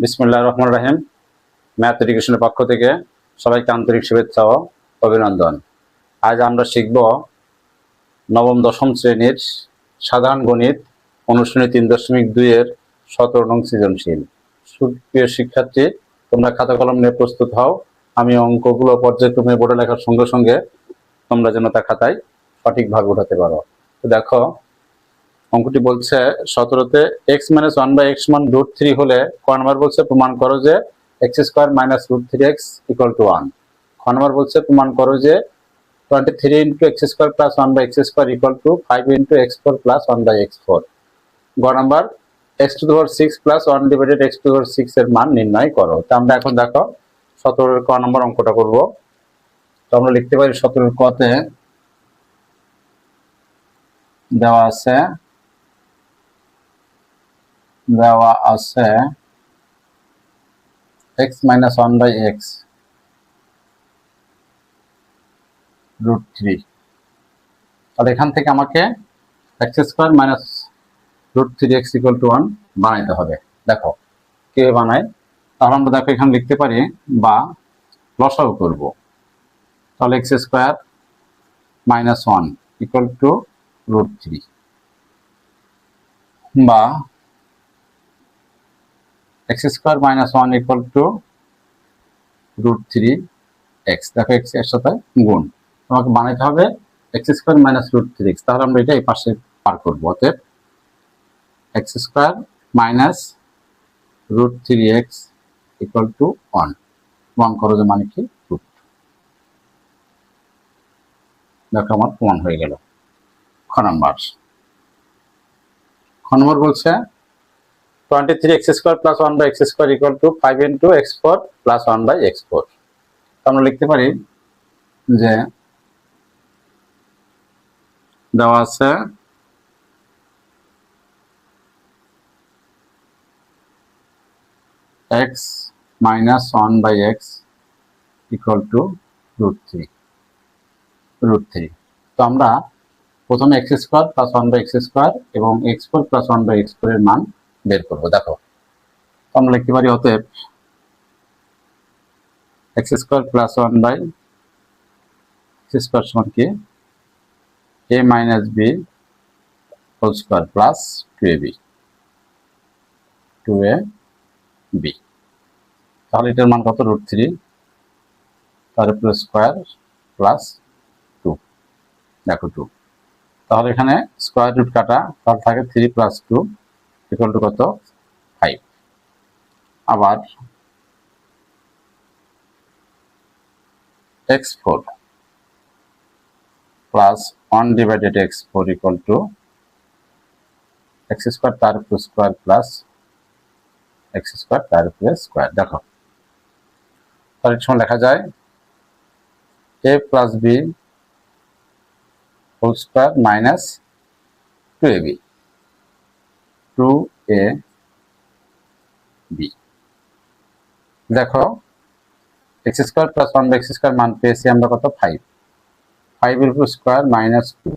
বিসমিল্লাহির রহমানির রহিম। ম্যাথ এডুকেশনের পক্ষ থেকে সবাইকে আন্তরিক শুভেচ্ছা ও অভিনন্দন। আজ আমরা শিখব নবম দশম শ্রেণীর সাধারণ গণিত অনুশীলনী 3.2 এর 17 নং সৃজনশীল। সুপ্রিয় শিক্ষার্থী, তোমরা খাতা কলম নিয়ে প্রস্তুত হও। আমি অঙ্কগুলো পর্যায়ক্রমে বোর্ডে লেখার সঙ্গে সঙ্গে তোমরা যেন তা খাতায় সঠিকভাবে উঠাতে পারো। তো দেখো, অঙ্কটি বলছে 17তে x - 1/x = √3 হলে ক নাম্বার বলছে প্রমাণ করো যে x² - √3x = 1। খ নাম্বার বলছে প্রমাণ করো যে 23 × x² + 1/x² = 5 × x4 + 1/x4। গ নাম্বার x⁶ + 1/x⁶ এর মান নির্ণয় করো। তো আমরা এখন দেখো 17 এর ক নাম্বার অঙ্কটা করব। তো আমরা লিখতে পারি 17 এর কতে দেওয়া আছে x - 1/x √3। তাহলে এখান থেকে আমাকে x² - √3x = 1 বানাইতে হবে। দেখো কিভাবে বানাই। তাহলে আমরা দেখো এখানে লিখতে পারি বা লসাগু করব। তাহলে x² - 1 = √3 বা x² - 1 = √3x। দেখো x এর সাথে গুণ, তোমাকে বানাইতে হবে x² - √3x। তাহলে আমরা এটা এই পাশে পার করব। অতএব x² - √3x = 1। 1 করো যে মানে কি √2। দেখো আমার প্রমাণ হয়ে গেল। খ নাম্বার বলছে 23x² + 1/x² = 5 × x4 + 1/x4। আমরা লিখতে পারি যে দেওয়া আছে x - 1/x = √3। তো আমরা প্রথমে x² + 1/x² এবং x4 + 1/x4 এর মান বের করব। দেখো তো আমরা লিখতে পারি অতএব x² + 1/x² সমান কি a - b² + 2ab। তাহলে এটার মান কত √3, তার উপরে স্কয়ার প্লাস 2। দেখো 2। তাহলে এখানে স্কয়ার রুট কাটা, তাহলে থাকে 3 + 2 = কত 5। আবার x4 + 1/x4 = x² তার উপরে স্কয়ার প্লাস x² তার উপরে স্কয়ার। দেখো তাহলে এটা লেখা যায় a + b² - 2ab 2ab। দেখো x² + 1/x² মান পেয়েছি আমরা কত 5। 5 এর উপর স্কয়ার -2।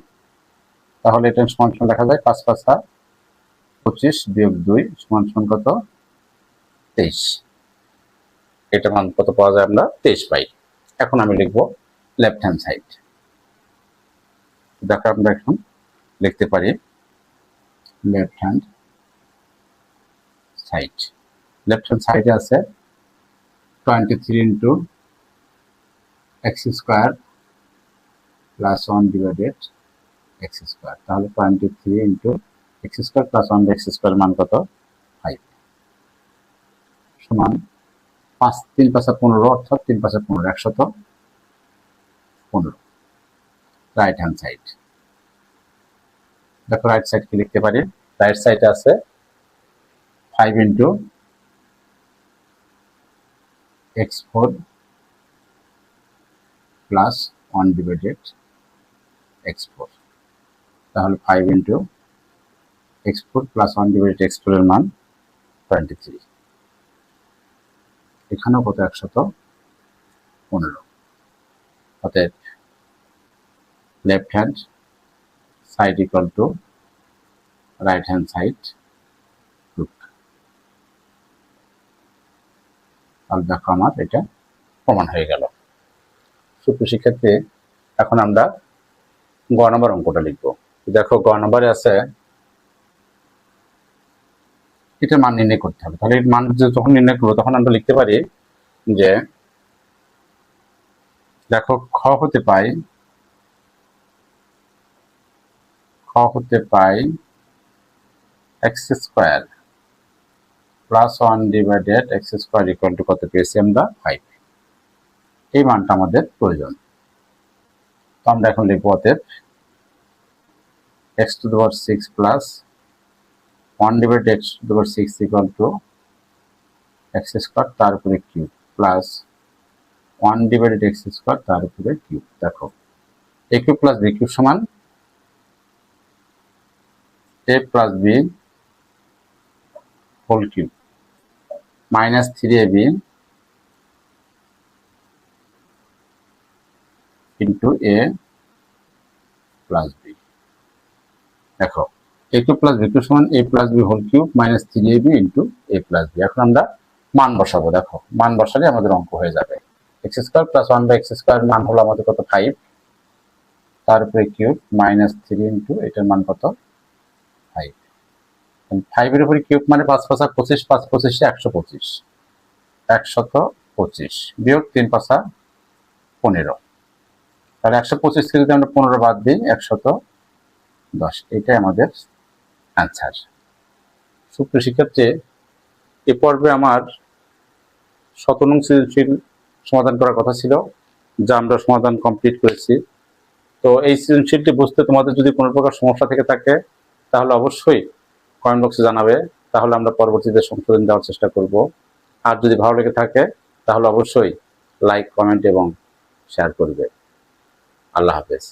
তাহলে এটা সমান লেখা যায় 5 × 5 = 25 - 2 = কত 23। এটা মান কত পাওয়া যায়, আমরা 23 পাই। এখন আমি লিখব লেফট হ্যান্ড সাইড। দেখো আমরা এখন লিখতে পারি left hand side. Left hand সাইডে আছে 23 × x² + 1/x²। তাহলে 23 × x² + 1/x² মান কত 5 সমান 5 3 × 5 = 15, অর্থাৎ 3 × 5 = 15, 115। Right hand side. দেখো রাইট সাইড কি লিখতে পারি। রাইট সাইডে আছে 5 × x4 + 1/x4। তাহলে 5 × x4 + 1/x4 এর মান 23। এখানেও কত 115। অতএব left hand side = right hand side √। তাহলে দেখো আমার এটা প্রমাণ হয়ে গেল। সুপ্রিয় শিক্ষার্থী, এখন আমরা গ নম্বর অঙ্কটা লিখবো। দেখো গ নম্বরে আছে এটার মান নির্ণয় করতে হবে। তাহলে এর মান যখন নির্ণয় করবো তখন আমরা লিখতে পারি যে দেখো খ হতে পাই X square plus 1 divided x square equal to কত পেয়েছি আমরা 5। এই মানটা আমাদের প্রয়োজন। তো আমরা এখন লিখবো অতএব x to the power 6 plus 1 divided x to the power 6 equal to x square তার উপরে cube plus 1 divided x square তার উপরে কিউব। দেখো a cube plus b cube সমান a plus b whole cube minus 3ab into a plus b। দেখো a cube plus b cube সমান a plus b whole cube minus 3ab into a plus b। এখন আমরা মান বসাবো। দেখো মান বসালে আমাদের অঙ্ক হয়ে যাবে। X square plus 1 by x square মান হলো আমাদের কত 5, তার উপরে কিউব মাইনাস 3 ইন্টু এটার মান কত 5। 5 এর উপরে কিউব মানে 5 5 25, 5 25 125, 125 বিয়োগ 3 5 15। তাহলে 125 থেকে যদি আমরা 15 বাদ দিই 110। এটাই আমাদের অ্যান্সার। সুপ্রিয় শিক্ষার্থী, এ পর্বে আমার 17 নং সৃজনশীল সমাধান করার কথা ছিল, যা আমরা সমাধান কমপ্লিট করেছি। তো এই সৃজনশীলটি বুঝতে তোমাদের যদি কোনো প্রকার সমস্যা থেকে থাকে তাহলে অবশ্যই কমেন্ট বক্সে জানাবে, তাহলে আমরা পরবর্তীতে সংশোধন দেওয়ার চেষ্টা করব। আর যদি ভালো লেগে থাকে তাহলে অবশ্যই লাইক, কমেন্ট এবং শেয়ার করবে। আল্লাহ হাফেজ।